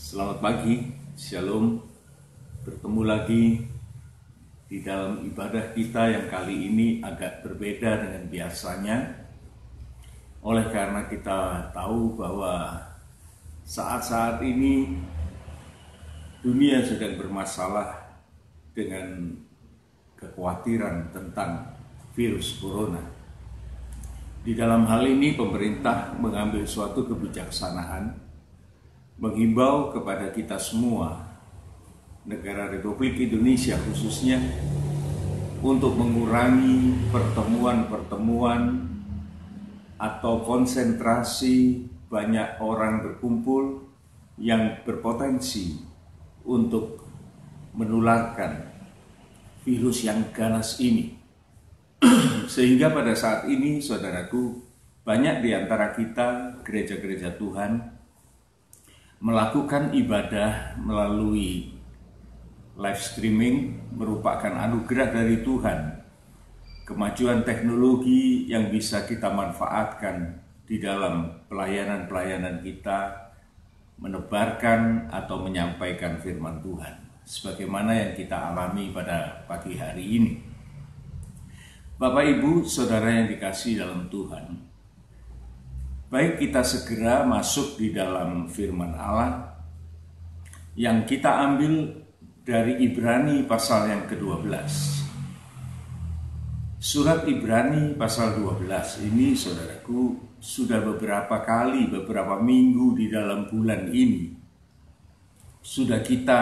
Selamat pagi, Shalom. Bertemu lagi di dalam ibadah kita yang kali ini agak berbeda dengan biasanya. Oleh karena kita tahu bahwa saat-saat ini dunia sedang bermasalah dengan kekhawatiran tentang virus corona. Di dalam hal ini pemerintah mengambil suatu kebijaksanaan menghimbau kepada kita semua, negara Republik Indonesia khususnya, untuk mengurangi pertemuan-pertemuan atau konsentrasi banyak orang berkumpul yang berpotensi untuk menularkan virus yang ganas ini. Sehingga pada saat ini, saudaraku, banyak di antara kita, gereja-gereja Tuhan, melakukan ibadah melalui live streaming merupakan anugerah dari Tuhan. Kemajuan teknologi yang bisa kita manfaatkan di dalam pelayanan-pelayanan kita, menebarkan atau menyampaikan firman Tuhan, sebagaimana yang kita alami pada pagi hari ini. Bapak, Ibu, Saudara yang dikasihi dalam Tuhan, baik kita segera masuk di dalam firman Allah yang kita ambil dari Ibrani pasal yang ke-12. Surat Ibrani pasal 12 ini, saudaraku, sudah beberapa kali, beberapa minggu di dalam bulan ini sudah kita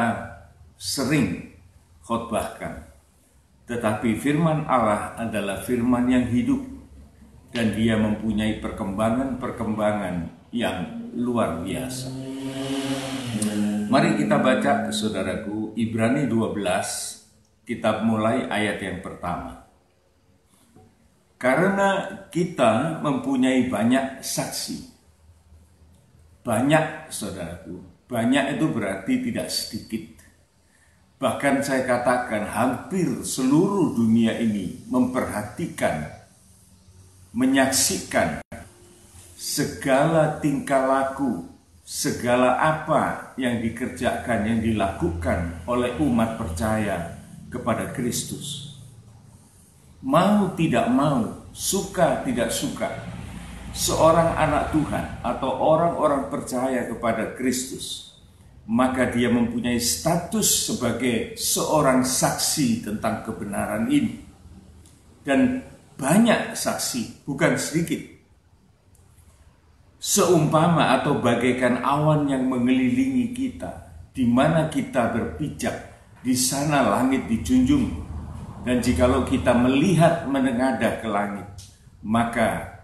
sering khotbahkan. Tetapi firman Allah adalah firman yang hidup, dan dia mempunyai perkembangan-perkembangan yang luar biasa. Mari kita baca, saudaraku, Ibrani 12, kita mulai ayat yang pertama. Karena kita mempunyai banyak saksi. Banyak, saudaraku, banyak itu berarti tidak sedikit. Bahkan saya katakan hampir seluruh dunia ini memperhatikan, menyaksikan segala tingkah laku, segala apa yang dikerjakan, yang dilakukan oleh umat percaya kepada Kristus. Mau tidak mau, suka tidak suka, seorang anak Tuhan atau orang-orang percaya kepada Kristus, maka dia mempunyai status sebagai seorang saksi tentang kebenaran ini. Dan banyak saksi, bukan sedikit. Seumpama atau bagaikan awan yang mengelilingi kita, di mana kita berpijak, di sana langit dijunjung. Dan jikalau kita melihat menengadah ke langit, maka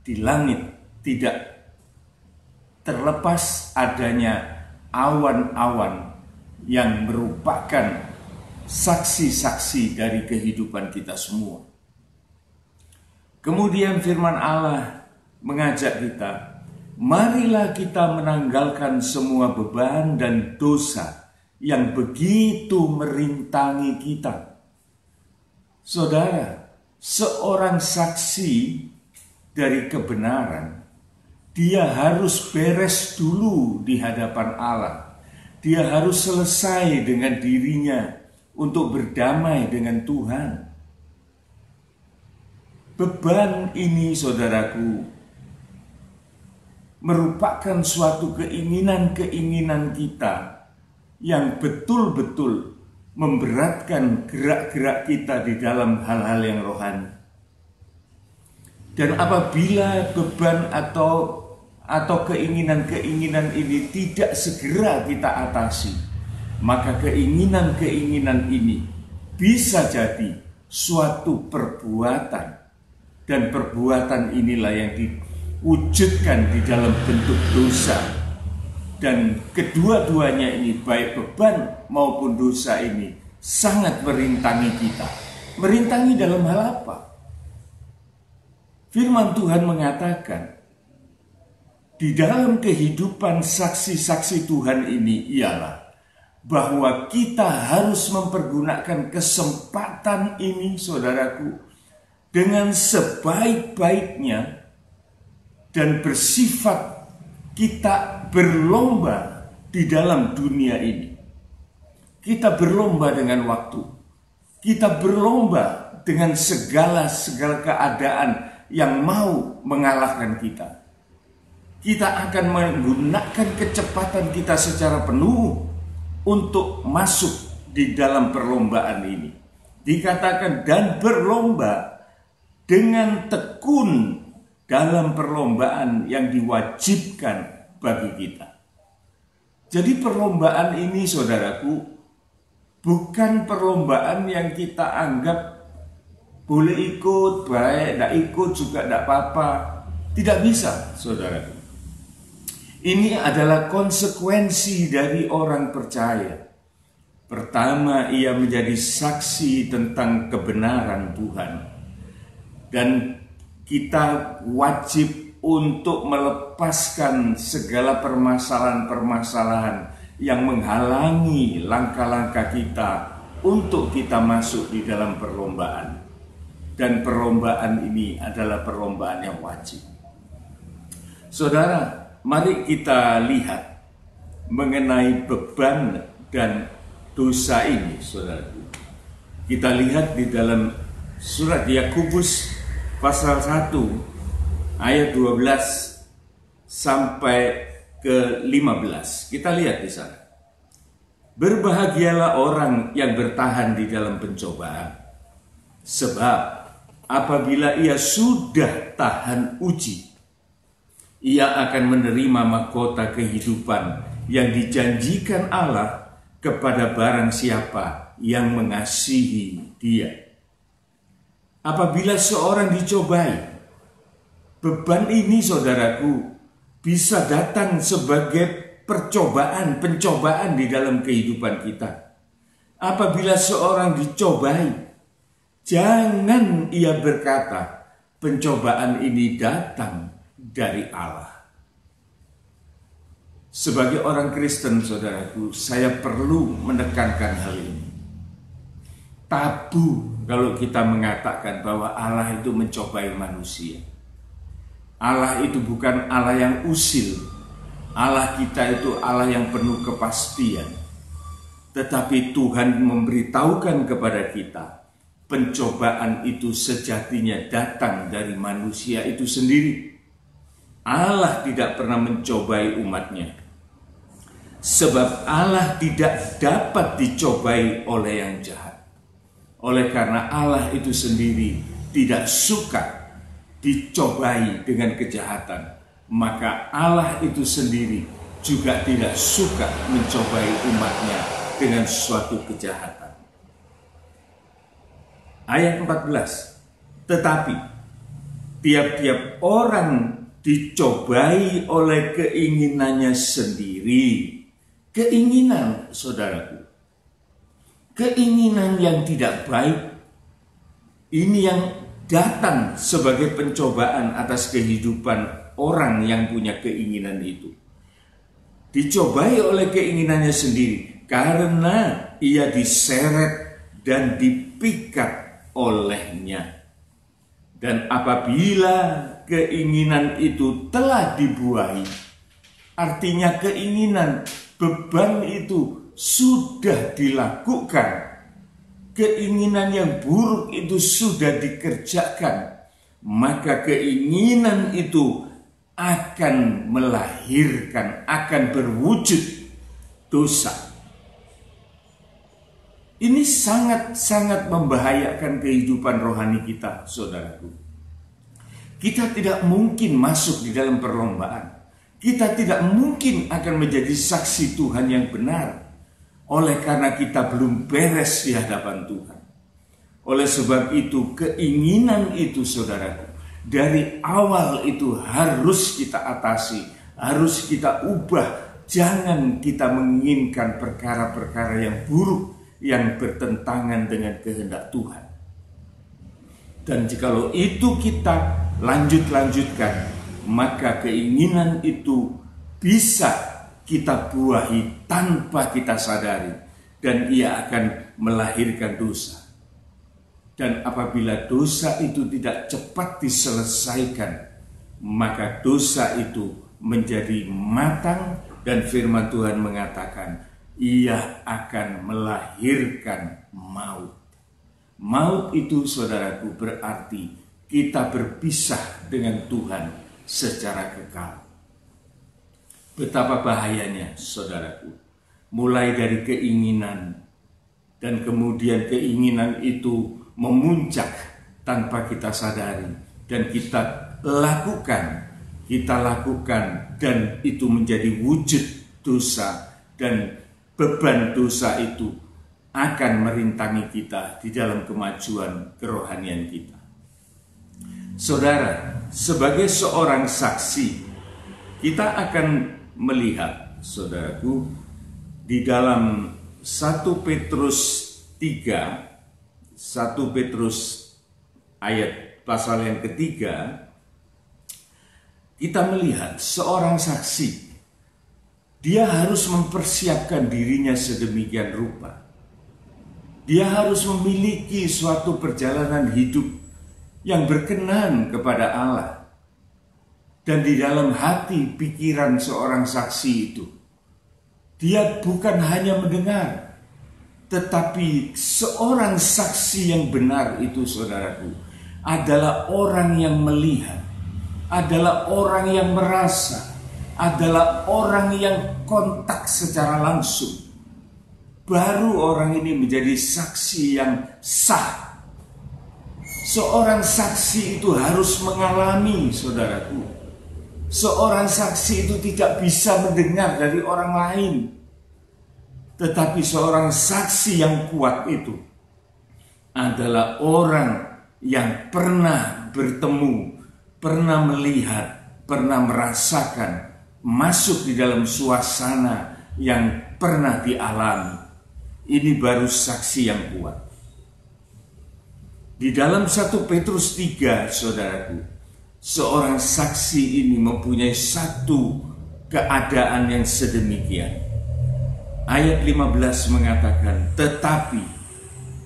di langit tidak terlepas adanya awan-awan yang merupakan saksi-saksi dari kehidupan kita semua. Kemudian firman Allah mengajak kita, marilah kita menanggalkan semua beban dan dosa yang begitu merintangi kita. Saudara, seorang saksi dari kebenaran, dia harus beres dulu di hadapan Allah. Dia harus selesai dengan dirinya untuk berdamai dengan Tuhan. Beban ini, saudaraku, merupakan suatu keinginan-keinginan kita yang betul-betul memberatkan gerak-gerak kita di dalam hal-hal yang rohani. Dan apabila beban atau keinginan-keinginan ini tidak segera kita atasi, maka keinginan-keinginan ini bisa jadi suatu perbuatan. Dan perbuatan inilah yang diwujudkan di dalam bentuk dosa. Dan kedua-duanya ini, baik beban maupun dosa ini, sangat merintangi kita. Merintangi dalam hal apa? Firman Tuhan mengatakan, di dalam kehidupan saksi-saksi Tuhan ini ialah bahwa kita harus mempergunakan kesempatan ini, saudaraku, dengan sebaik-baiknya dan bersifat kita berlomba di dalam dunia ini. Kita berlomba dengan waktu. Kita berlomba dengan segala keadaan yang mau mengalahkan kita. Kita akan menggunakan kecepatan kita secara penuh untuk masuk di dalam perlombaan ini. Dikatakan dan berlomba dengan tekun dalam perlombaan yang diwajibkan bagi kita. Jadi perlombaan ini, saudaraku, bukan perlombaan yang kita anggap boleh ikut, baik, tidak ikut juga tidak apa-apa. Tidak bisa, saudaraku. Ini adalah konsekuensi dari orang percaya. Pertama, ia menjadi saksi tentang kebenaran Tuhan. Dan kita wajib untuk melepaskan segala permasalahan-permasalahan yang menghalangi langkah-langkah kita untuk kita masuk di dalam perlombaan. Dan perlombaan ini adalah perlombaan yang wajib. Saudara, mari kita lihat mengenai beban dan dosa ini, saudaraku. Kita lihat di dalam surat Yakobus pasal 1 ayat 12 sampai ke 15. Kita lihat di sana. Berbahagialah orang yang bertahan di dalam pencobaan, sebab apabila ia sudah tahan uji, ia akan menerima mahkota kehidupan yang dijanjikan Allah kepada barang siapa yang mengasihi Dia. Apabila seorang dicobai, beban ini, saudaraku, bisa datang sebagai pencobaan di dalam kehidupan kita. Apabila seorang dicobai, jangan ia berkata, pencobaan ini datang dari Allah. Sebagai orang Kristen, saudaraku, saya perlu menekankan hal ini. Tabu kalau kita mengatakan bahwa Allah itu mencobai manusia. Allah itu bukan Allah yang usil. Allah kita itu Allah yang penuh kepastian. Tetapi Tuhan memberitahukan kepada kita, pencobaan itu sejatinya datang dari manusia itu sendiri. Allah tidak pernah mencobai umatnya. Sebab Allah tidak dapat dicobai oleh yang jahat. Oleh karena Allah itu sendiri tidak suka dicobai dengan kejahatan, maka Allah itu sendiri juga tidak suka mencobai umatnya dengan suatu kejahatan. Ayat 14. Tetapi tiap-tiap orang dicobai oleh keinginannya sendiri. Keinginan, saudaraku, keinginan yang tidak baik, ini yang datang sebagai pencobaan atas kehidupan orang yang punya keinginan itu. Dicobai oleh keinginannya sendiri karena ia diseret dan dipikat olehnya. Dan apabila keinginan itu telah dibuahi, artinya keinginan, beban itu sudah dilakukan, keinginan yang buruk itu sudah dikerjakan, maka keinginan itu akan melahirkan, akan berwujud dosa. Ini sangat-sangat membahayakan kehidupan rohani kita, saudaraku. Kita tidak mungkin masuk di dalam perlombaan. Kita tidak mungkin akan menjadi saksi Tuhan yang benar, oleh karena kita belum beres di hadapan Tuhan. Oleh sebab itu, keinginan itu, saudaraku, dari awal itu harus kita atasi, harus kita ubah. Jangan kita menginginkan perkara-perkara yang buruk, yang bertentangan dengan kehendak Tuhan. Dan jikalau itu kita lanjutkan, maka keinginan itu bisa kita buahi tanpa kita sadari, dan ia akan melahirkan dosa. Dan apabila dosa itu tidak cepat diselesaikan, maka dosa itu menjadi matang Dan firman Tuhan mengatakan, ia akan melahirkan maut. Maut itu, saudaraku, berarti kita berpisah dengan Tuhan secara kekal. Betapa bahayanya, saudaraku. Mulai dari keinginan, dan kemudian keinginan itu memuncak tanpa kita sadari. Dan kita lakukan, dan itu menjadi wujud dosa. Dan beban dosa itu akan merintangi kita di dalam kemajuan kerohanian kita. Saudara, sebagai seorang saksi, kita akan melihat, saudaraku, di dalam 1 Petrus 3, 1 Petrus ayat pasal yang ketiga, kita melihat seorang saksi, dia harus mempersiapkan dirinya sedemikian rupa. Dia harus memiliki suatu perjalanan hidup yang berkenan kepada Allah. Dan di dalam hati pikiran seorang saksi itu, dia bukan hanya mendengar, tetapi seorang saksi yang benar itu, saudaraku, adalah orang yang melihat, adalah orang yang merasa, adalah orang yang kontak secara langsung. Baru orang ini menjadi saksi yang sah. Seorang saksi itu harus mengalami, saudaraku. Seorang saksi itu tidak bisa mendengar dari orang lain. Tetapi seorang saksi yang kuat itu adalah orang yang pernah bertemu, pernah melihat, pernah merasakan, masuk di dalam suasana yang pernah dialami. Ini baru saksi yang kuat. Di dalam 1 Petrus 3, saudaraku, seorang saksi ini mempunyai satu keadaan yang sedemikian. Ayat 15 mengatakan, tetapi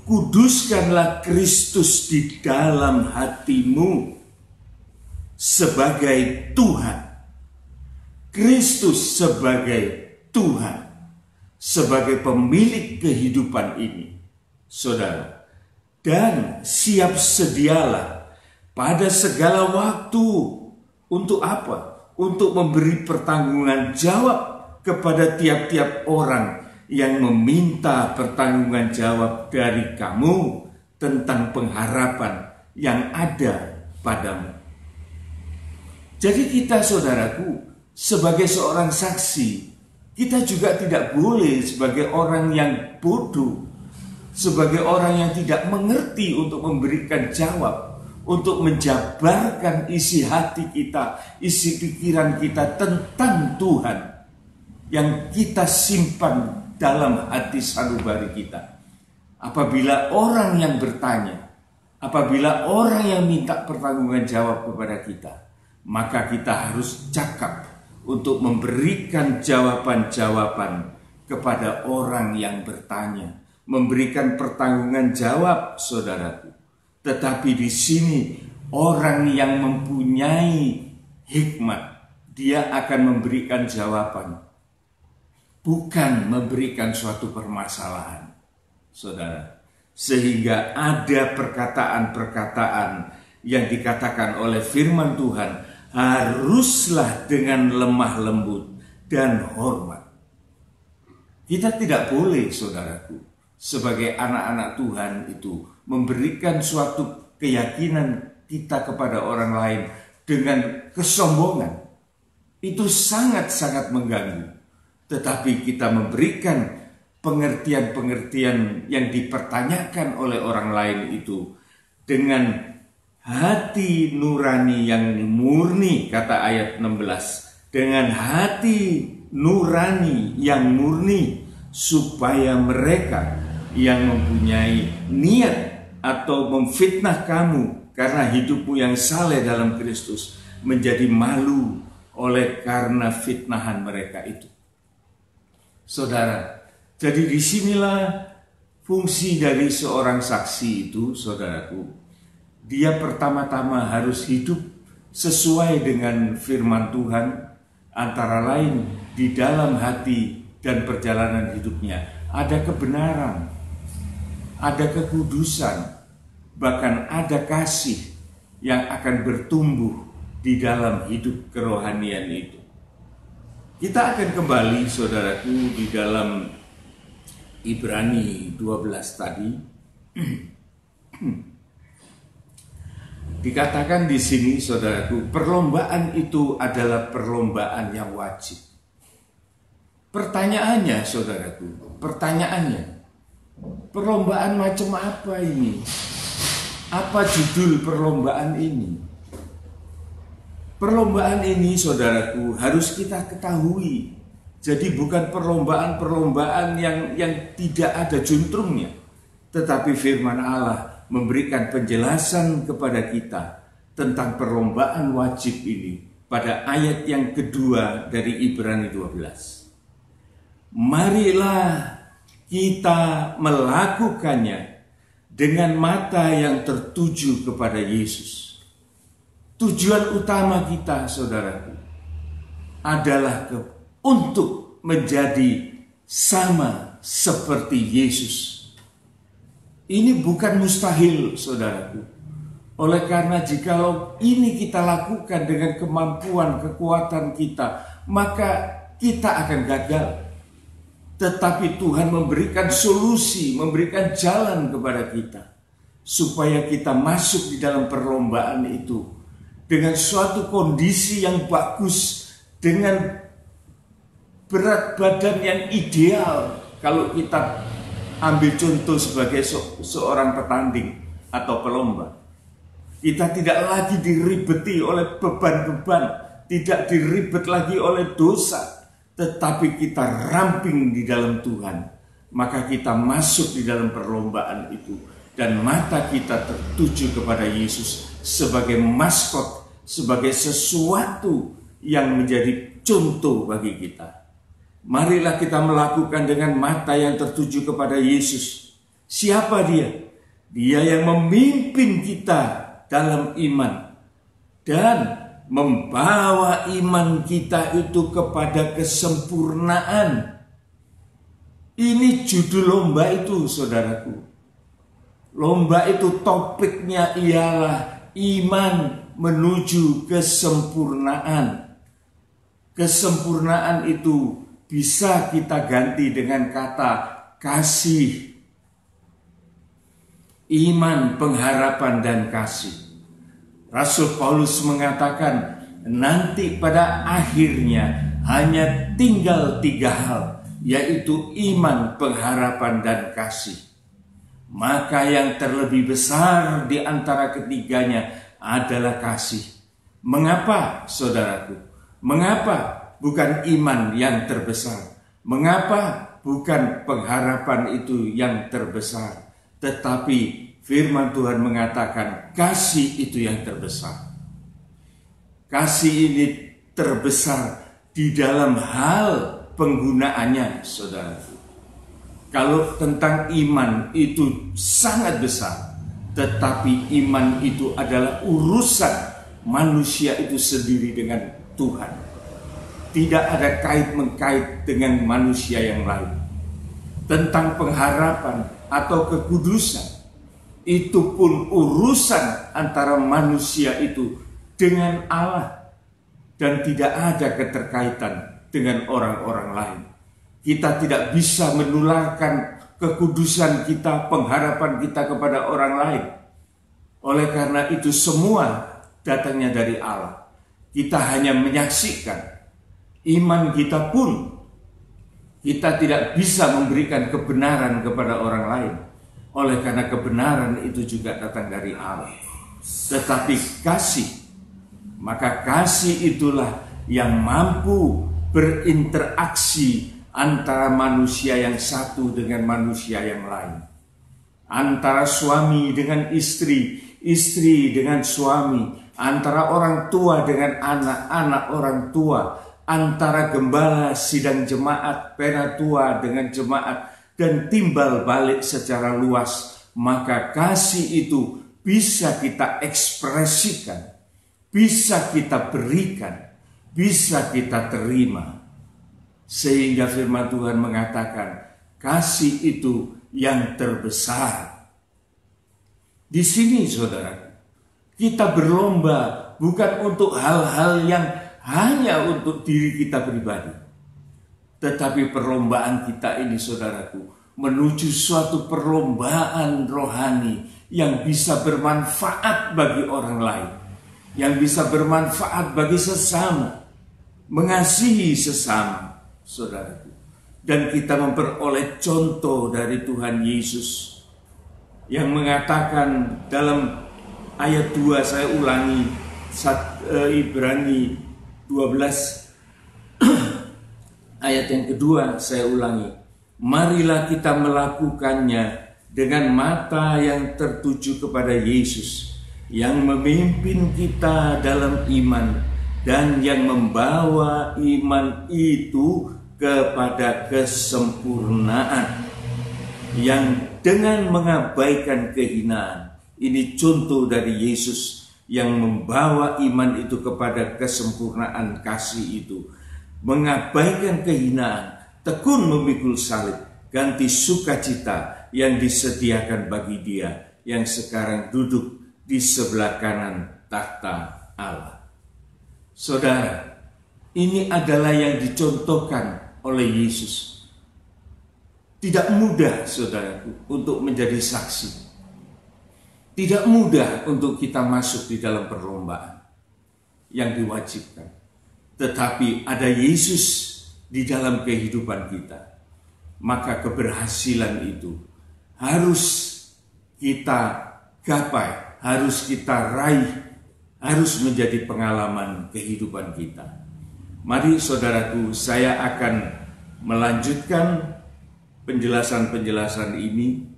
kuduskanlah Kristus di dalam hatimu sebagai Tuhan. Kristus sebagai Tuhan, sebagai pemilik kehidupan ini, saudara. Dan siap sedialah pada segala waktu. Untuk apa? Untuk memberi pertanggungan jawab kepada tiap-tiap orang yang meminta pertanggungan jawab dari kamu tentang pengharapan yang ada padamu. Jadi kita, saudaraku, sebagai seorang saksi, kita juga tidak boleh sebagai orang yang bodoh, sebagai orang yang tidak mengerti untuk memberikan jawab, untuk menjabarkan isi hati kita, isi pikiran kita tentang Tuhan yang kita simpan dalam hati sanubari kita. Apabila orang yang bertanya, apabila orang yang minta pertanggungan jawab kepada kita, maka kita harus cakap untuk memberikan jawaban-jawaban kepada orang yang bertanya, memberikan pertanggungan jawab, saudaraku. Tetapi di sini orang yang mempunyai hikmat, dia akan memberikan jawaban, bukan memberikan suatu permasalahan, saudara. Sehingga ada perkataan-perkataan yang dikatakan oleh firman Tuhan, haruslah dengan lemah lembut dan hormat. Kita tidak boleh, saudaraku, sebagai anak-anak Tuhan itu memberikan suatu keyakinan kita kepada orang lain dengan kesombongan. Itu sangat-sangat mengganggu. Tetapi kita memberikan pengertian-pengertian yang dipertanyakan oleh orang lain itu dengan hati nurani yang murni, kata ayat 16. Dengan hati nurani yang murni, supaya mereka yang mempunyai niat atau memfitnah kamu karena hidupmu yang saleh dalam Kristus menjadi malu oleh karena fitnahan mereka itu. Saudara, jadi disinilah fungsi dari seorang saksi itu, saudaraku. Dia pertama-tama harus hidup sesuai dengan firman Tuhan, Antara lain di dalam hati dan perjalanan hidupnya ada kebenaran, ada kekudusan, bahkan ada kasih yang akan bertumbuh di dalam hidup kerohanian itu. Kita akan kembali, saudaraku, di dalam Ibrani 12 tadi. Dikatakan di sini, saudaraku, perlombaan itu adalah perlombaan yang wajib. Pertanyaannya, saudaraku, perlombaan macam apa ini? Apa judul perlombaan ini? Perlombaan ini, saudaraku, harus kita ketahui. Jadi bukan perlombaan yang tidak ada juntrungnya, tetapi firman Allah memberikan penjelasan kepada kita tentang perlombaan wajib ini pada ayat yang kedua dari Ibrani 12. Marilah kita melakukannya dengan mata yang tertuju kepada Yesus. Tujuan utama kita, saudaraku, adalah untuk menjadi sama seperti Yesus. Ini bukan mustahil, saudaraku. Oleh karena jikalau ini kita lakukan dengan kemampuan, kekuatan kita, maka kita akan gagal. Tetapi Tuhan memberikan solusi, memberikan jalan kepada kita, supaya kita masuk di dalam perlombaan itu dengan suatu kondisi yang bagus, dengan berat badan yang ideal. Kalau kita ambil contoh sebagai seorang petanding atau pelomba, kita tidak lagi diribeti oleh beban-beban, tidak diribet lagi oleh dosa, tetapi kita ramping di dalam Tuhan. Maka kita masuk di dalam perlombaan itu, dan mata kita tertuju kepada Yesus sebagai maskot, sebagai sesuatu yang menjadi contoh bagi kita. Marilah kita melakukan dengan mata yang tertuju kepada Yesus. Siapa dia? Dia yang memimpin kita dalam iman dan membawa iman kita itu kepada kesempurnaan. Ini judul lomba itu, saudaraku. Lomba itu topiknya ialah iman menuju kesempurnaan. Kesempurnaan itu bisa kita ganti dengan kata kasih. Iman, pengharapan, dan kasih. Rasul Paulus mengatakan nanti pada akhirnya hanya tinggal 3 hal, yaitu iman, pengharapan, dan kasih. Maka yang terlebih besar di antara ketiganya adalah kasih. Mengapa, saudaraku? Mengapa bukan iman yang terbesar? Mengapa bukan pengharapan itu yang terbesar? Tetapi firman Tuhan mengatakan kasih itu yang terbesar. Kasih ini terbesar di dalam hal penggunaannya, saudaraku. Kalau tentang iman itu sangat besar, tetapi iman itu adalah urusan manusia itu sendiri dengan Tuhan. Tidak ada kait-mengkait dengan manusia yang lain. Tentang pengharapan atau kekudusan, itu pun urusan antara manusia itu dengan Allah, dan tidak ada keterkaitan dengan orang-orang lain. Kita tidak bisa menularkan kekudusan kita, pengharapan kita kepada orang lain. Oleh karena itu semua datangnya dari Allah. Kita hanya menyaksikan. Iman kita pun, kita tidak bisa memberikan kebenaran kepada orang lain. Oleh karena kebenaran itu juga datang dari Allah. Tetapi kasih, maka kasih itulah yang mampu berinteraksi antara manusia yang satu dengan manusia yang lain. Antara suami dengan istri, istri dengan suami, antara orang tua dengan anak, anak orang tua, antara gembala sidang jemaat, penatua dengan jemaat, dan timbal balik secara luas. Maka kasih itu bisa kita ekspresikan, bisa kita berikan bisa kita terima. Sehingga firman Tuhan mengatakan, kasih itu yang terbesar. Di sini saudara, kita berlomba bukan untuk hal-hal yang hanya untuk diri kita pribadi. Tetapi perlombaan kita ini saudaraku, menuju suatu perlombaan rohani yang bisa bermanfaat bagi orang lain. Yang bisa bermanfaat bagi sesama. Mengasihi sesama, saudaraku. Dan kita memperoleh contoh dari Tuhan Yesus yang mengatakan dalam ayat 2, saya ulangi, Ibrani 12 ayat yang kedua saya ulangi. Marilah kita melakukannya dengan mata yang tertuju kepada Yesus, yang memimpin kita dalam iman dan yang membawa iman itu kepada kesempurnaan, yang dengan mengabaikan kehinaan. Ini contoh dari Yesus yang membawa iman itu kepada kesempurnaan kasih itu. Mengabaikan kehinaan, tekun memikul salib, ganti sukacita yang disediakan bagi Dia yang sekarang duduk di sebelah kanan takhta Allah. Saudara, ini adalah yang dicontohkan oleh Yesus. Tidak mudah, saudaraku, untuk menjadi saksi. Tidak mudah untuk kita masuk di dalam perlombaan yang diwajibkan. Tetapi ada Yesus di dalam kehidupan kita. Maka keberhasilan itu harus kita gapai, harus kita raih, harus menjadi pengalaman kehidupan kita. Mari saudaraku, saya akan melanjutkan penjelasan-penjelasan ini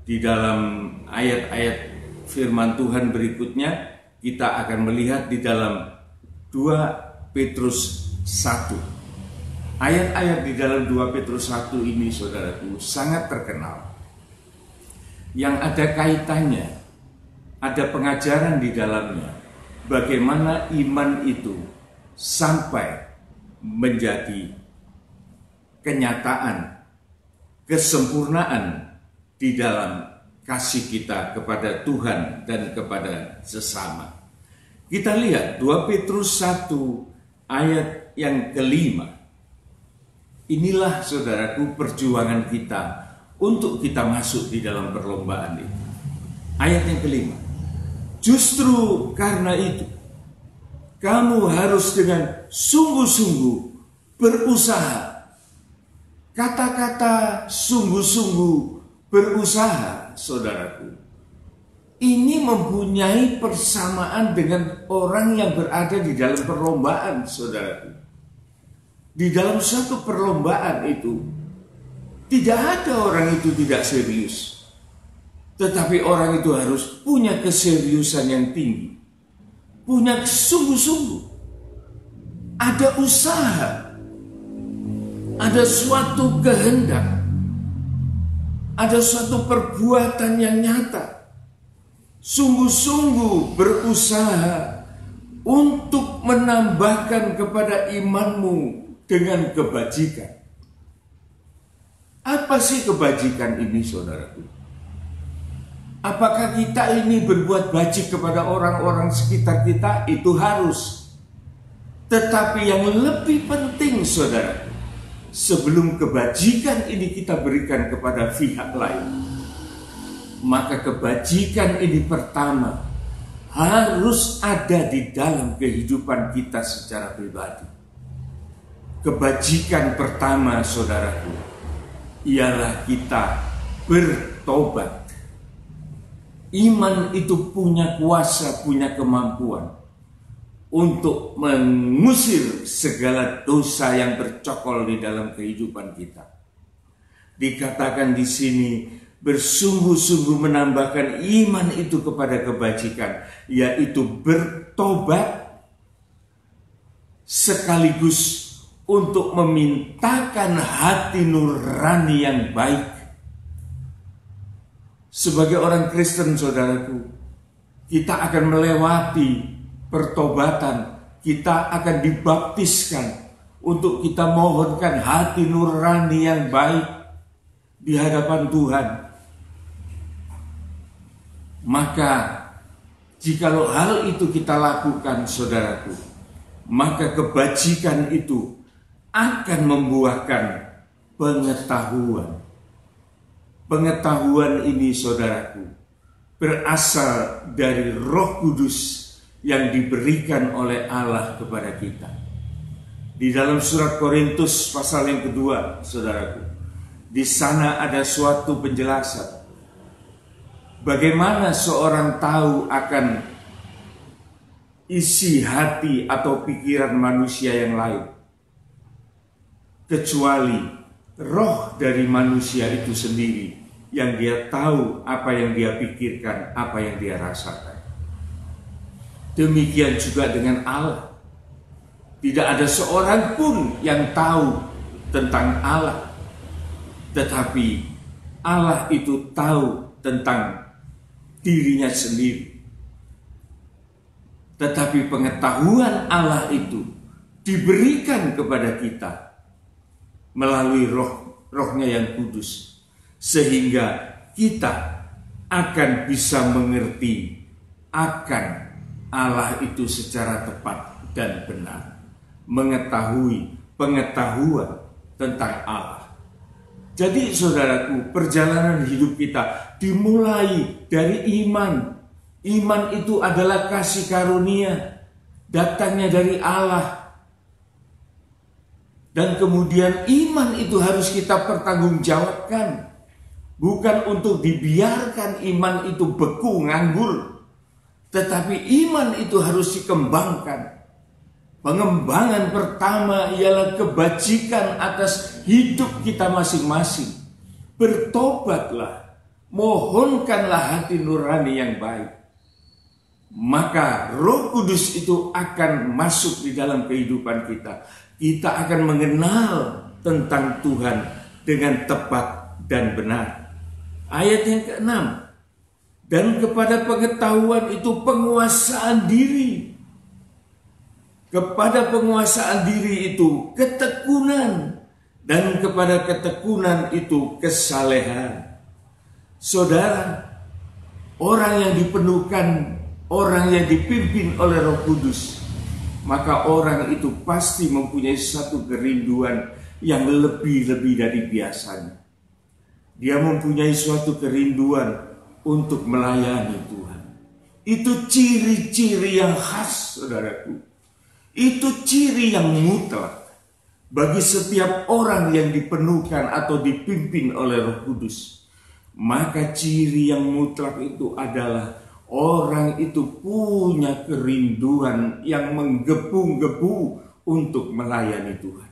di dalam ayat-ayat firman Tuhan berikutnya. Kita akan melihat di dalam 2 Petrus 1. Ayat-ayat di dalam 2 Petrus 1 ini saudaraku sangat terkenal. Yang ada kaitannya, ada pengajaran di dalamnya. Bagaimana iman itu sampai menjadi kenyataan, kesempurnaan di dalam kasih kita kepada Tuhan dan kepada sesama. Kita lihat 2 Petrus 1 ayat yang kelima. Inilah saudaraku perjuangan kita untuk kita masuk di dalam perlombaan itu. Ayat yang kelima. Justru karena itu, kamu harus dengan sungguh-sungguh berusaha. Kata-kata sungguh-sungguh berusaha, saudaraku, ini mempunyai persamaan dengan orang yang berada di dalam perlombaan, saudaraku. Di dalam suatu perlombaan itu, tidak ada orang itu tidak serius. Tetapi orang itu harus punya keseriusan yang tinggi. Punya sungguh-sungguh. Ada usaha. Ada suatu kehendak. Ada suatu perbuatan yang nyata. Sungguh-sungguh berusaha untuk menambahkan kepada imanmu dengan kebajikan. Apa sih kebajikan ini, saudaraku? Apakah kita ini berbuat bajik kepada orang-orang sekitar kita? Itu harus. Tetapi yang lebih penting, saudara, sebelum kebajikan ini kita berikan kepada pihak lain, maka kebajikan ini pertama harus ada di dalam kehidupan kita secara pribadi. Kebajikan pertama, saudaraku, ialah kita bertobat. Iman itu punya kuasa, punya kemampuan untuk mengusir segala dosa yang bercokol di dalam kehidupan kita. Dikatakan di sini, bersungguh-sungguh menambahkan iman itu kepada kebajikan, yaitu bertobat sekaligus untuk memintakan hati nurani yang baik. Sebagai orang Kristen, saudaraku, kita akan melewati pertobatan, kita akan dibaptiskan untuk kita mohonkan hati nurani yang baik di hadapan Tuhan. Maka jikalau hal itu kita lakukan, saudaraku, maka kebajikan itu akan membuahkan pengetahuan. Pengetahuan ini, saudaraku, berasal dari Roh Kudus yang diberikan oleh Allah kepada kita. Di dalam surat Korintus pasal yang kedua, saudaraku, di sana ada suatu penjelasan bagaimana seorang tahu akan isi hati atau pikiran manusia yang lain, kecuali roh dari manusia itu sendiri yang dia tahu apa yang dia pikirkan, apa yang dia rasakan. Demikian juga dengan Allah. Tidak ada seorang pun yang tahu tentang Allah, tetapi Allah itu tahu tentang dirinya sendiri. Tetapi pengetahuan Allah itu diberikan kepada kita melalui rohnya yang kudus, sehingga kita akan bisa mengerti akan Allah itu secara tepat dan benar. Mengetahui pengetahuan tentang Allah. Jadi saudaraku, perjalanan hidup kita dimulai dari iman. Iman itu adalah kasih karunia, datangnya dari Allah. Dan kemudian iman itu harus kita pertanggungjawabkan. Bukan untuk dibiarkan iman itu beku, nganggur. Tetapi iman itu harus dikembangkan. Pengembangan pertama ialah kebajikan atas hidup kita masing-masing. Bertobatlah, mohonkanlah hati nurani yang baik. Maka Roh Kudus itu akan masuk di dalam kehidupan kita. Kita akan mengenal tentang Tuhan dengan tepat dan benar. Ayat yang ke-6. Dan kepada pengetahuan itu penguasaan diri. Kepada penguasaan diri itu ketekunan, dan kepada ketekunan itu kesalehan. Saudara, orang yang dipenuhkan, orang yang dipimpin oleh Roh Kudus, maka orang itu pasti mempunyai satu kerinduan yang lebih-lebih dari biasanya. Dia mempunyai suatu kerinduan untuk melayani Tuhan. Itu ciri-ciri yang khas, saudaraku. Itu ciri yang mutlak bagi setiap orang yang dipenuhkan atau dipimpin oleh Roh Kudus. Maka ciri yang mutlak itu adalah orang itu punya kerinduan yang menggebu-gebu untuk melayani Tuhan.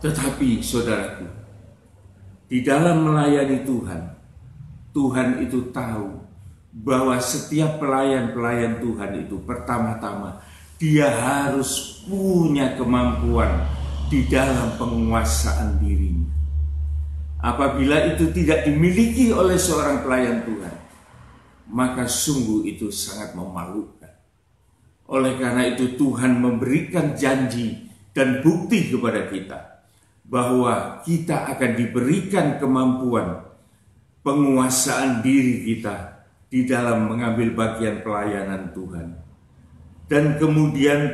Tetapi saudaraku, di dalam melayani Tuhan, Tuhan itu tahu bahwa setiap pelayan-pelayan Tuhan itu pertama-tama dia harus punya kemampuan di dalam penguasaan dirinya. Apabila itu tidak dimiliki oleh seorang pelayan Tuhan, maka sungguh itu sangat memalukan. Oleh karena itu Tuhan memberikan janji dan bukti kepada kita bahwa kita akan diberikan kemampuan penguasaan diri kita di dalam mengambil bagian pelayanan Tuhan. Dan kemudian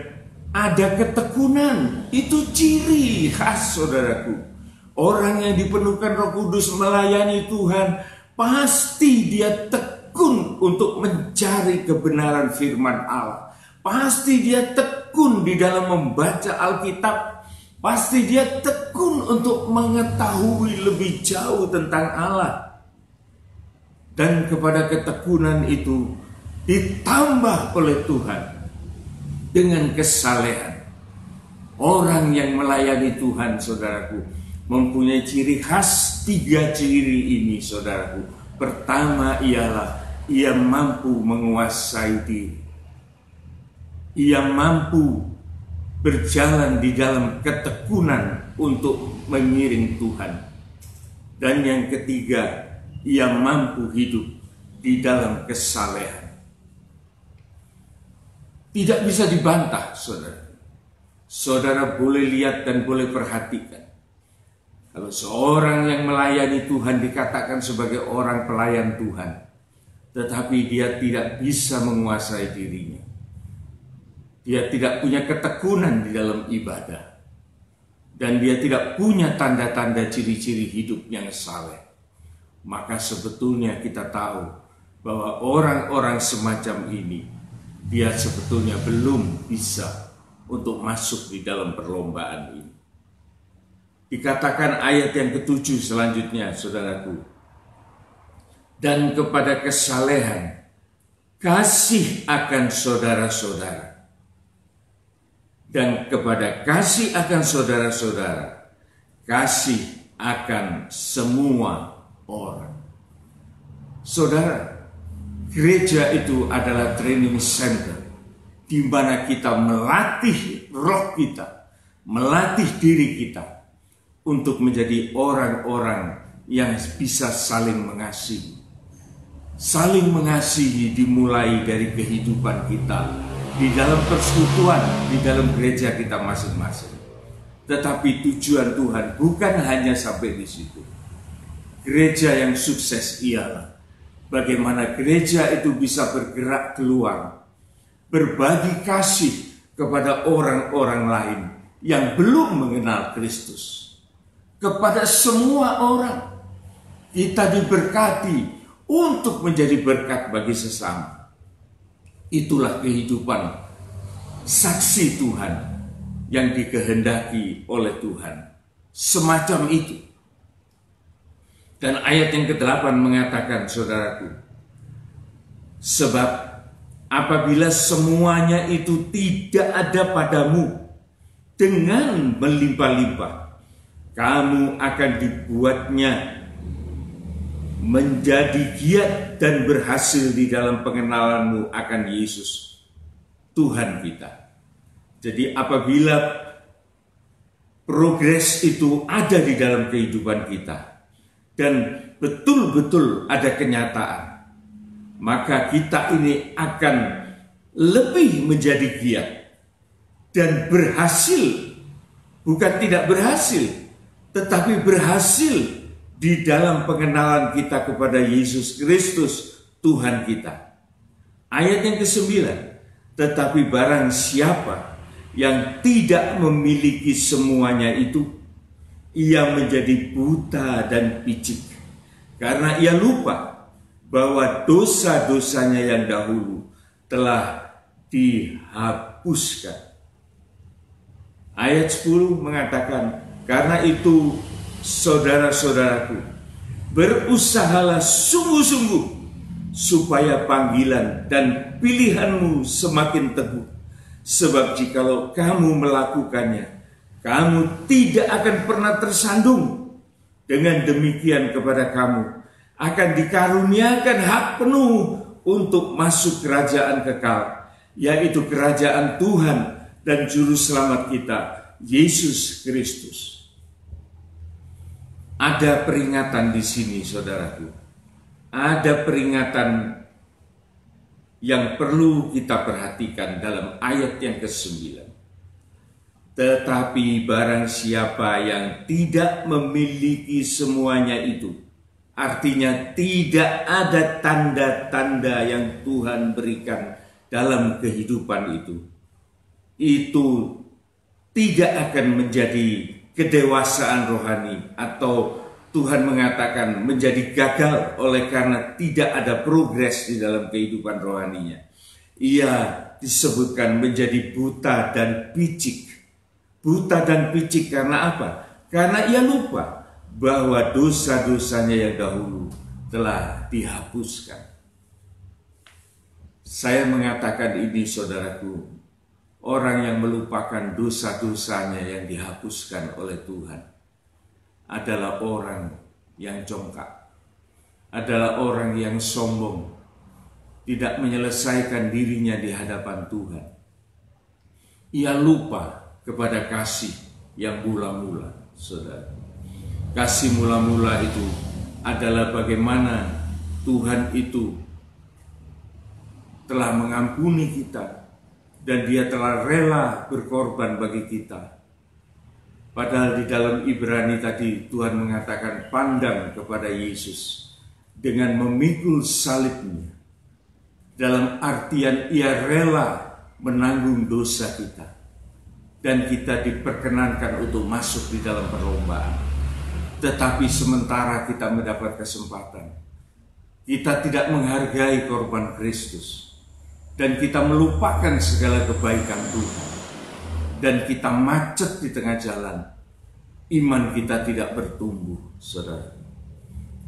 ada ketekunan. Itu ciri khas, saudaraku. Orang yang dipenuhkan Roh Kudus melayani Tuhan, pasti dia tekun untuk mencari kebenaran firman Allah. Pasti dia tekun di dalam membaca Alkitab. Pasti dia tekun untuk mengetahui lebih jauh tentang Allah. Dan kepada ketekunan itu ditambah oleh Tuhan dengan kesalehan. Orang yang melayani Tuhan, saudaraku, mempunyai ciri khas. 3 ciri ini, saudaraku. Pertama ialah ia mampu menguasai diri. Ia mampu berjalan di dalam ketekunan untuk mengiring Tuhan. Dan yang ketiga, ia mampu hidup di dalam kesalehan. tidak bisa dibantah, saudara. Saudara boleh lihat dan boleh perhatikan. Kalau seorang yang melayani Tuhan dikatakan sebagai orang pelayan Tuhan, tetapi dia tidak bisa menguasai dirinya. Dia tidak punya ketekunan di dalam ibadah. Dan dia tidak punya tanda-tanda ciri-ciri hidup yang saleh. Maka sebetulnya kita tahu bahwa orang-orang semacam ini, dia sebetulnya belum bisa untuk masuk di dalam perlombaan ini. Dikatakan ayat yang ke-7 selanjutnya, saudaraku. Dan kepada kesalehan, kasih akan saudara-saudara. Dan kepada kasih akan saudara-saudara, kasih akan semua orang. Saudara, gereja itu adalah training center, di mana kita melatih roh kita, melatih diri kita, untuk menjadi orang-orang yang bisa saling mengasihi. Saling mengasihi dimulai dari kehidupan kita, di dalam persekutuan, di dalam gereja kita masing-masing. Tetapi tujuan Tuhan bukan hanya sampai di situ. Gereja yang sukses ialah bagaimana gereja itu bisa bergerak keluar, berbagi kasih kepada orang-orang lain yang belum mengenal Kristus. Kepada semua orang kita diberkati untuk menjadi berkat bagi sesama. Itulah kehidupan saksi Tuhan yang dikehendaki oleh Tuhan. Semacam itu. Dan ayat yang ke-8 mengatakan, saudaraku, sebab apabila semuanya itu tidak ada padamu dengan melimpah-limpah, kamu akan dibuatnya menjadi giat dan berhasil di dalam pengenalanmu akan Yesus, Tuhan kita. Jadi apabila progres itu ada di dalam kehidupan kita, dan betul-betul ada kenyataan, maka kita ini akan lebih menjadi giat dan berhasil, bukan tidak berhasil, tetapi berhasil di dalam pengenalan kita kepada Yesus Kristus, Tuhan kita. Ayat yang ke-9, tetapi barang siapa yang tidak memiliki semuanya itu, ia menjadi buta dan picik, karena ia lupa bahwa dosa-dosanya yang dahulu telah dihapuskan. Ayat 10 mengatakan, karena itu saudara-saudaraku, berusahalah sungguh-sungguh supaya panggilan dan pilihanmu semakin teguh. Sebab jikalau kamu melakukannya, kamu tidak akan pernah tersandung. Dengan demikian kepada kamu akan dikaruniakan hak penuh untuk masuk kerajaan kekal, yaitu kerajaan Tuhan dan Juru Selamat kita, Yesus Kristus. Ada peringatan di sini, saudaraku. Ada peringatan yang perlu kita perhatikan dalam ayat yang ke-9. Tetapi barang siapa yang tidak memiliki semuanya itu, artinya tidak ada tanda-tanda yang Tuhan berikan dalam kehidupan itu tidak akan menjadi kedewasaan rohani, atau Tuhan mengatakan menjadi gagal oleh karena tidak ada progres di dalam kehidupan rohaninya. Ia disebutkan menjadi buta dan picik. Buta dan picik karena apa? Karena ia lupa bahwa dosa-dosanya yang dahulu telah dihapuskan. Saya mengatakan ini, saudaraku, orang yang melupakan dosa-dosanya yang dihapuskan oleh Tuhan adalah orang yang congkak, adalah orang yang sombong, tidak menyelesaikan dirinya di hadapan Tuhan. Ia lupa kepada kasih yang mula-mula, saudara. Kasih mula-mula itu adalah bagaimana Tuhan itu telah mengampuni kita dan dia telah rela berkorban bagi kita. Padahal di dalam Ibrani tadi Tuhan mengatakan pandang kepada Yesus dengan memikul salibnya. Dalam artian ia rela menanggung dosa kita. Dan kita diperkenankan untuk masuk di dalam perlombaan. Tetapi sementara kita mendapat kesempatan, kita tidak menghargai korban Kristus. Dan kita melupakan segala kebaikan Tuhan. Dan kita macet di tengah jalan. Iman kita tidak bertumbuh, saudara.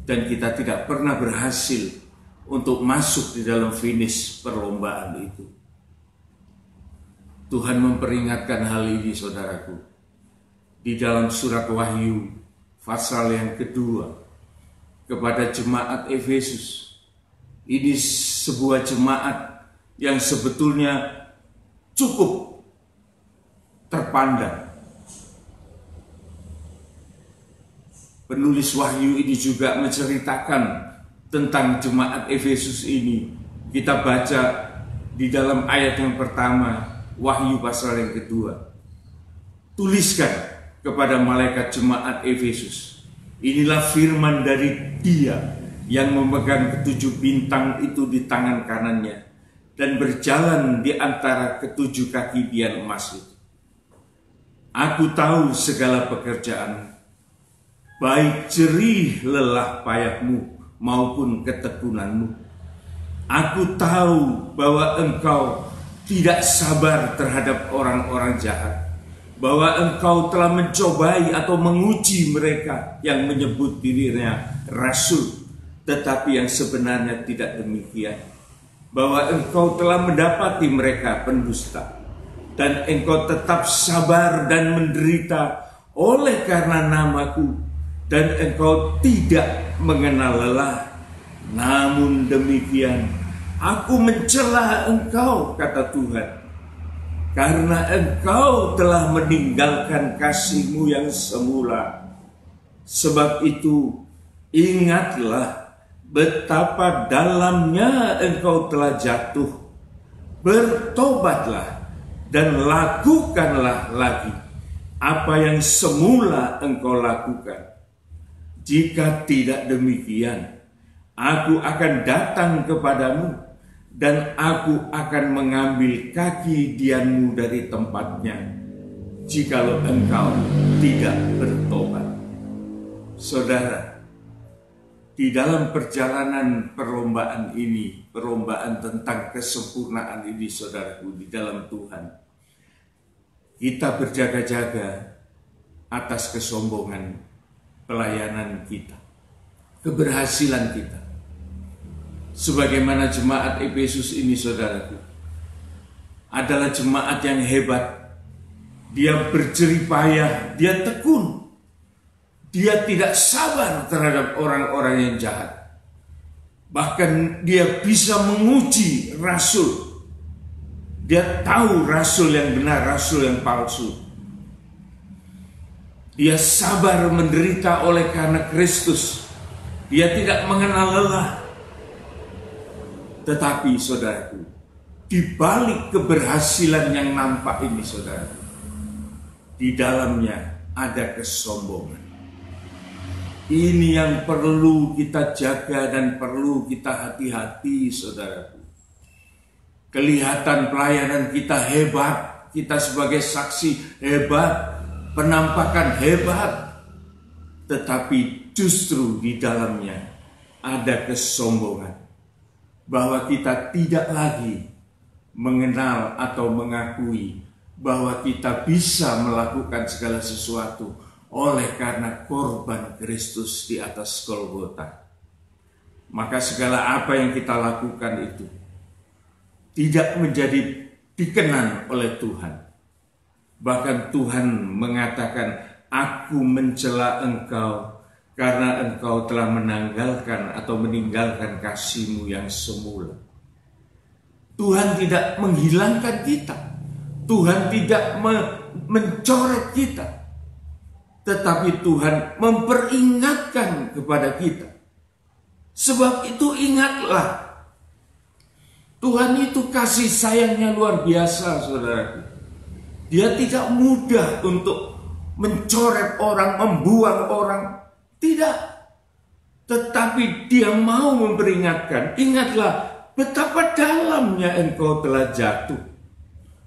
Dan kita tidak pernah berhasil untuk masuk di dalam finish perlombaan itu. Tuhan memperingatkan hal ini, saudaraku. Di dalam surat Wahyu, pasal yang kedua, kepada jemaat Efesus. Ini sebuah jemaat yang sebetulnya cukup terpandang. Penulis Wahyu ini juga menceritakan tentang jemaat Efesus ini. Kita baca di dalam ayat yang pertama, Wahyu pasal yang kedua. Tuliskan kepada malaikat jemaat Efesus, inilah firman dari Dia yang memegang ketujuh bintang itu di tangan kanannya dan berjalan di antara ketujuh kaki dian emas itu. Aku tahu segala pekerjaan, baik jerih lelah payahmu maupun ketekunanmu. Aku tahu bahwa engkau tidak sabar terhadap orang-orang jahat, bahwa engkau telah mencobai atau menguji mereka yang menyebut dirinya rasul, tetapi yang sebenarnya tidak demikian, bahwa engkau telah mendapati mereka pendusta, dan engkau tetap sabar dan menderita oleh karena namaku, dan engkau tidak mengenal lelah. Namun demikian, aku mencela engkau, kata Tuhan, karena engkau telah meninggalkan kasih-Mu yang semula. Sebab itu, ingatlah betapa dalamnya engkau telah jatuh. Bertobatlah dan lakukanlah lagi apa yang semula engkau lakukan. Jika tidak demikian, aku akan datang kepadamu dan aku akan mengambil kaki dianmu dari tempatnya, jikalau engkau tidak bertobat. Saudara, di dalam perjalanan perlombaan ini, perlombaan tentang kesempurnaan ini, saudaraku, di dalam Tuhan, kita berjaga-jaga atas kesombongan pelayanan kita, keberhasilan kita. Sebagaimana jemaat Efesus ini, saudaraku, adalah jemaat yang hebat. Dia berjerih payah, dia tekun. Dia tidak sabar terhadap orang-orang yang jahat. Bahkan dia bisa menguji rasul. Dia tahu rasul yang benar, rasul yang palsu. Dia sabar menderita oleh karena Kristus. Dia tidak mengenal lelah. Tetapi saudaraku, di balik keberhasilan yang nampak ini, saudaraku, di dalamnya ada kesombongan. Ini yang perlu kita jaga dan perlu kita hati-hati, saudaraku. Kelihatan pelayanan kita hebat, kita sebagai saksi hebat, penampakan hebat, tetapi justru di dalamnya ada kesombongan. Bahwa kita tidak lagi mengenal atau mengakui bahwa kita bisa melakukan segala sesuatu oleh karena korban Kristus di atas Golgota. Maka segala apa yang kita lakukan itu tidak menjadi dikenan oleh Tuhan. Bahkan Tuhan mengatakan, aku mencela engkau karena engkau telah menanggalkan atau meninggalkan kasih-Mu yang semula. Tuhan tidak menghilangkan kita. Tuhan tidak mencoret kita. Tetapi Tuhan memperingatkan kepada kita. Sebab itu ingatlah Tuhan itu kasih sayangnya luar biasa, saudaraku. Dia tidak mudah untuk mencoret orang, membuang orang. Tidak. Tetapi dia mau memperingatkan. Ingatlah betapa dalamnya engkau telah jatuh.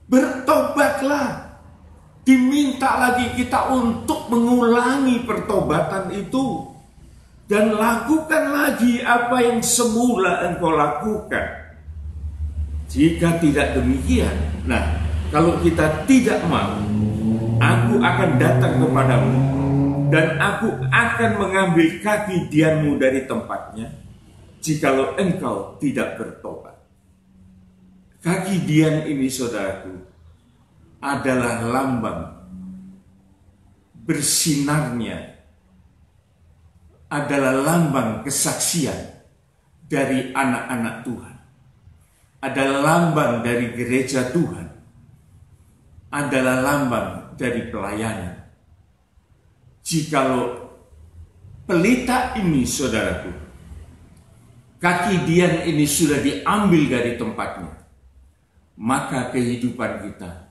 Bertobatlah. Diminta lagi kita untuk mengulangi pertobatan itu. Dan lakukan lagi apa yang semula engkau lakukan. Jika tidak demikian, nah, kalau kita tidak mau, aku akan datang kepadamu dan aku akan mengambil kaki Dianmu dari tempatnya jikalau engkau tidak bertobat. Kaki Dian ini, saudaraku, adalah lambang bersinarnya, adalah lambang kesaksian dari anak-anak Tuhan. Adalah lambang dari gereja Tuhan, adalah lambang dari pelayanan. Jikalau pelita ini, saudaraku, kaki Dian ini sudah diambil dari tempatnya, maka kehidupan kita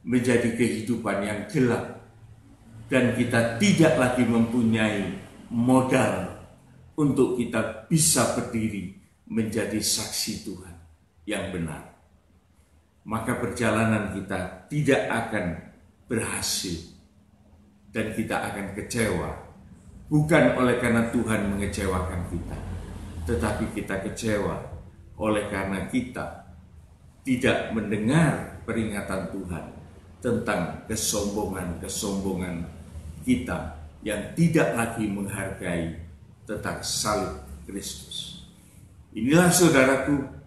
menjadi kehidupan yang gelap, dan kita tidak lagi mempunyai modal untuk kita bisa berdiri menjadi saksi Tuhan yang benar. Maka perjalanan kita tidak akan berhasil dan kita akan kecewa, bukan oleh karena Tuhan mengecewakan kita, tetapi kita kecewa oleh karena kita tidak mendengar peringatan Tuhan tentang kesombongan kita yang tidak lagi menghargai tentang salib Kristus. Inilah, saudaraku,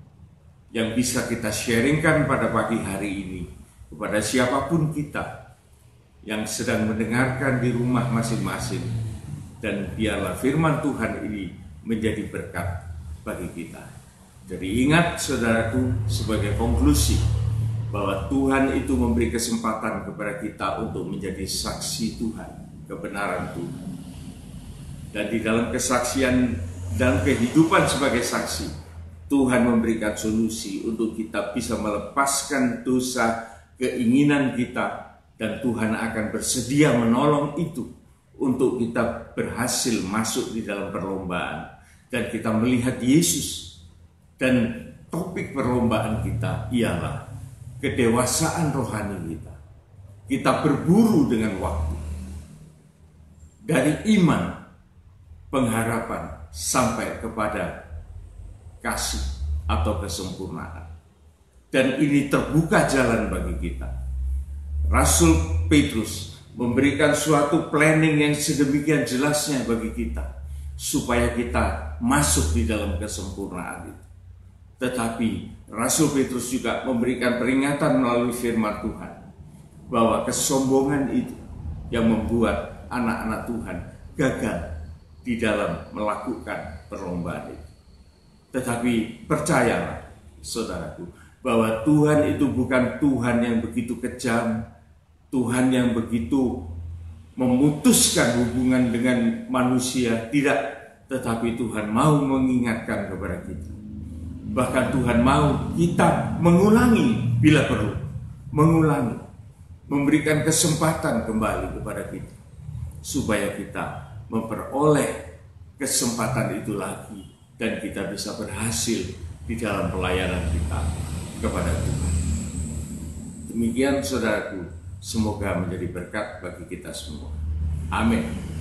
yang bisa kita sharingkan pada pagi hari ini kepada siapapun kita yang sedang mendengarkan di rumah masing-masing, dan biarlah firman Tuhan ini menjadi berkat bagi kita. Jadi ingat, saudaraku, sebagai konklusi bahwa Tuhan itu memberi kesempatan kepada kita untuk menjadi saksi Tuhan, kebenaran Tuhan. Dan di dalam kesaksian dan kehidupan sebagai saksi, Tuhan memberikan solusi untuk kita bisa melepaskan dosa, keinginan kita, dan Tuhan akan bersedia menolong itu untuk kita berhasil masuk di dalam perlombaan. Dan kita melihat Yesus, dan topik perlombaan kita ialah kedewasaan rohani kita. Kita berburu dengan waktu, dari iman, pengharapan, sampai kepada kasih atau kesempurnaan. Dan ini terbuka jalan bagi kita. Rasul Petrus memberikan suatu planning yang sedemikian jelasnya bagi kita, supaya kita masuk di dalam kesempurnaan itu. Tetapi Rasul Petrus juga memberikan peringatan melalui firman Tuhan, bahwa kesombongan itu yang membuat anak-anak Tuhan gagal di dalam melakukan perlombaan itu. Tetapi percayalah, saudaraku, bahwa Tuhan itu bukan Tuhan yang begitu kejam, Tuhan yang begitu memutuskan hubungan dengan manusia, tidak. Tetapi Tuhan mau mengingatkan kepada kita. Bahkan Tuhan mau kita mengulangi bila perlu, mengulangi, memberikan kesempatan kembali kepada kita, supaya kita memperoleh kesempatan itu lagi, dan kita bisa berhasil di dalam pelayanan kita kepada Tuhan. Demikian, saudaraku, semoga menjadi berkat bagi kita semua. Amin.